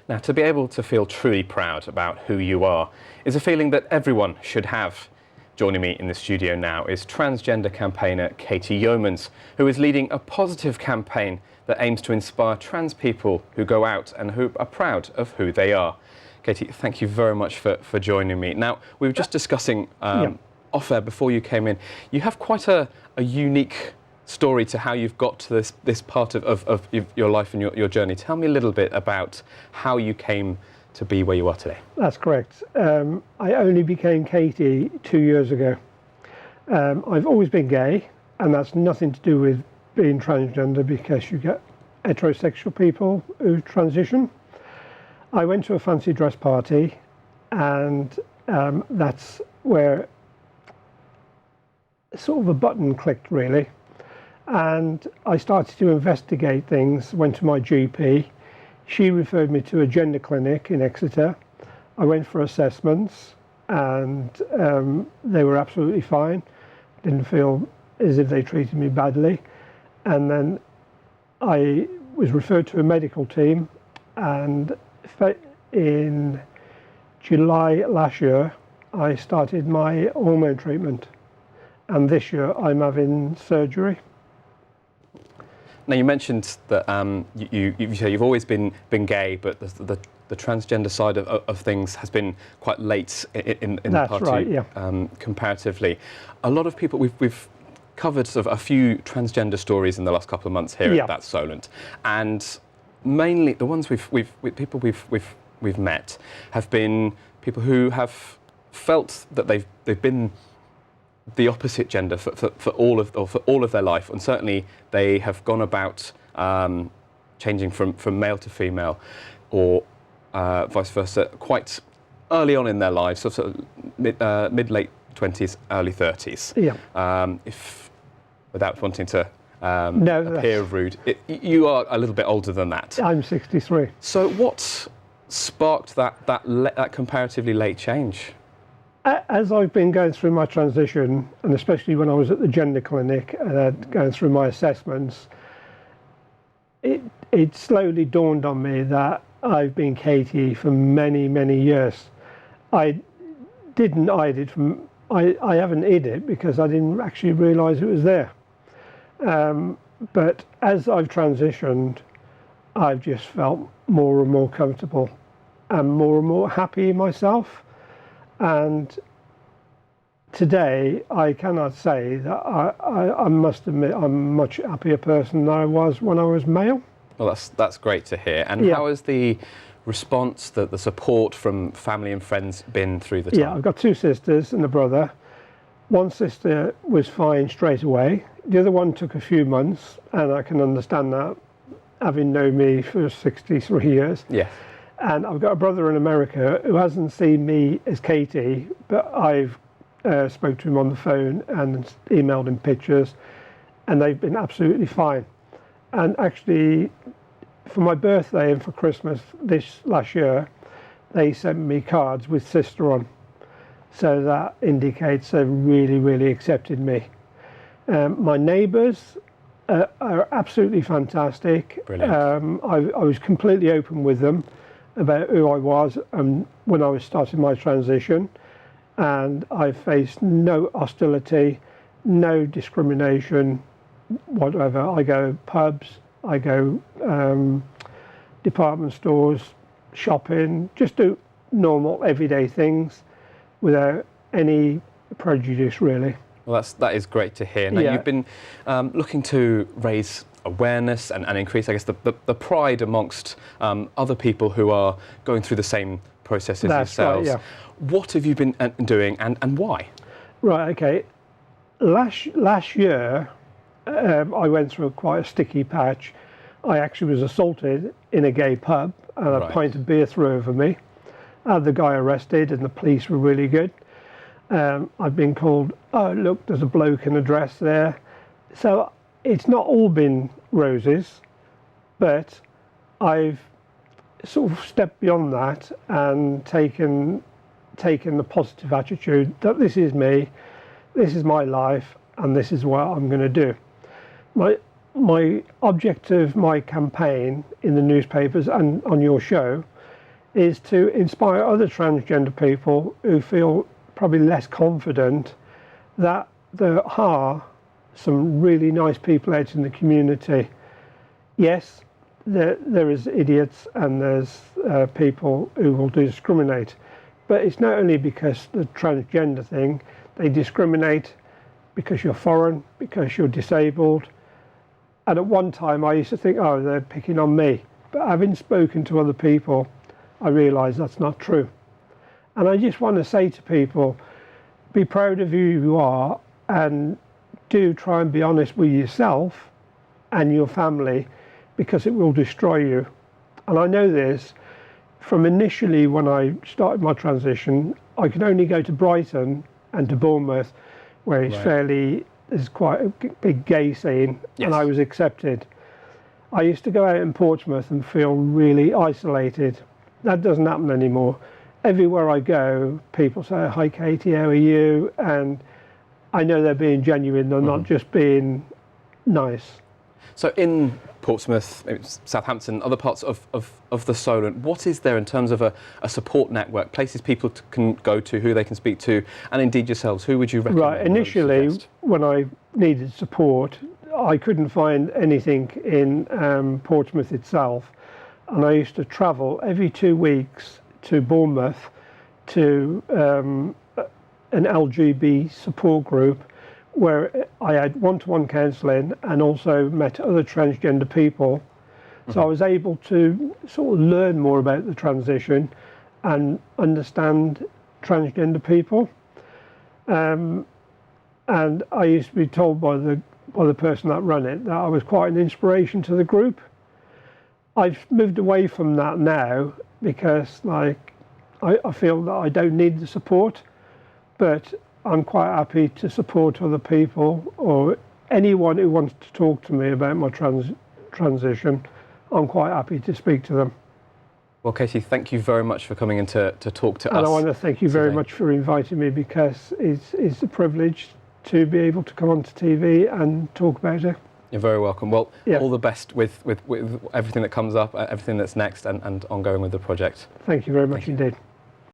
Now, to be able to feel truly proud about who you are is a feeling that everyone should have. Joining me in the studio now is transgender campaigner Katie Yeomans, who is leading a positive campaign that aims to inspire trans people who go out and who are proud of who they are. Katie, thank you very much for joining me. Now, we were just discussing off air before you came in. You have quite a unique story to how you've got to this part of your life and your journey. Tell me a little bit about how you came to be where you are today. That's correct. I only became Katie 2 years ago. I've always been gay, and that's nothing to do with being transgender, because you get heterosexual people who transition. I went to a fancy dress party, and that's where sort of a button clicked, really. And I started to investigate things, went to my GP. She referred me to a gender clinic in Exeter. I went for assessments, and they were absolutely fine. Didn't feel as if they treated me badly. And then I was referred to a medical team, and in July last year, I started my hormone treatment. And this year I'm having surgery. Now, you mentioned that you've always been gay, but the transgender side of things has been quite late in the party. That's right, yeah. Comparatively. A lot of people, we've covered sort of a few transgender stories in the last couple of months here at that Solent, and mainly the ones we've met have been people who have felt that they've been the opposite gender for all of their life, and certainly they have gone about changing from male to female, or vice versa, quite early on in their lives, sort of mid-late 20s, early 30s. Yeah. If without wanting to appear rude, you are a little bit older than that. I'm 63. So what sparked that comparatively late change? As I've been going through my transition, and especially when I was at the gender clinic and going through my assessments, it slowly dawned on me that I've been Katie for many, many years. I didn't hide it I haven't hid it because I didn't actually realise it was there. But as I've transitioned, I've just felt more and more comfortable and more happy in myself. And today, I cannot say that I must admit I'm a much happier person than I was when I was male. Well, that's great to hear. And how has the response, the support from family and friends been through the time? Yeah, I've got two sisters and a brother. One sister was fine straight away. The other one took a few months, and I can understand that, having known me for 63 years. Yeah. And I've got a brother in America who hasn't seen me as Katie, but I've spoke to him on the phone and emailed him pictures, and they've been absolutely fine. And actually, for my birthday and for Christmas this last year, they sent me cards with sister on. So that indicates they've really, really accepted me. My neighbours are absolutely fantastic. Brilliant. I was completely open with them about who I was when I was starting my transition, and I faced no hostility, no discrimination, whatever. I go pubs, I go department stores, shopping, just do normal everyday things without any prejudice, really. Well, that is great to hear. Now, you've been looking to raise awareness and increase, I guess, the pride amongst other people who are going through the same processes yourselves. Right, yeah. What have you been doing, and why? Right, okay. Last year, I went through quite a sticky patch. I actually was assaulted in a gay pub, and a pint of beer threw over me. I had the guy arrested, and the police were really good. I've been called, oh, look, there's a bloke in a dress there. So it's not all been roses, but I've sort of stepped beyond that and taken the positive attitude that this is me, this is my life, and this is what I'm going to do. My objective, my campaign in the newspapers and on your show is to inspire other transgender people who feel probably less confident that there are some really nice people out in the community. Yes, there is idiots and there's people who will discriminate, but it's not only because the transgender thing. They discriminate because you're foreign, because you're disabled. And at one time I used to think, oh, they're picking on me. But having spoken to other people, I realised that's not true. And I just want to say to people, be proud of who you are, and do try and be honest with yourself and your family, because it will destroy you. And I know this from initially when I started my transition. I could only go to Brighton and to Bournemouth, where it's there's quite a big gay scene, and I was accepted. I used to go out in Portsmouth and feel really isolated. That doesn't happen anymore. Everywhere I go, people say, hi Katie, how are you? And I know they're being genuine, they're not just being nice. So in Portsmouth, Southampton, other parts of the Solent, what is there in terms of a support network, places people can go to, who they can speak to, and indeed yourselves, who would you recommend? Right, initially when I needed support, I couldn't find anything in Portsmouth itself, and I used to travel every 2 weeks to Bournemouth to an LGBT support group, where I had one-to-one counselling and also met other transgender people. So I was able to sort of learn more about the transition and understand transgender people. And I used to be told by the person that ran it that I was quite an inspiration to the group. I've moved away from that now because I feel that I don't need the support, but I'm quite happy to support other people, or anyone who wants to talk to me about my transition. I'm quite happy to speak to them. Well, Katie, thank you very much for coming in to talk to us. And I want to thank you very much for inviting me, because it's a privilege to be able to come onto TV and talk about it. You're very welcome. Well, all the best with everything that comes up, everything that's next, and ongoing with the project. Thank you very much indeed.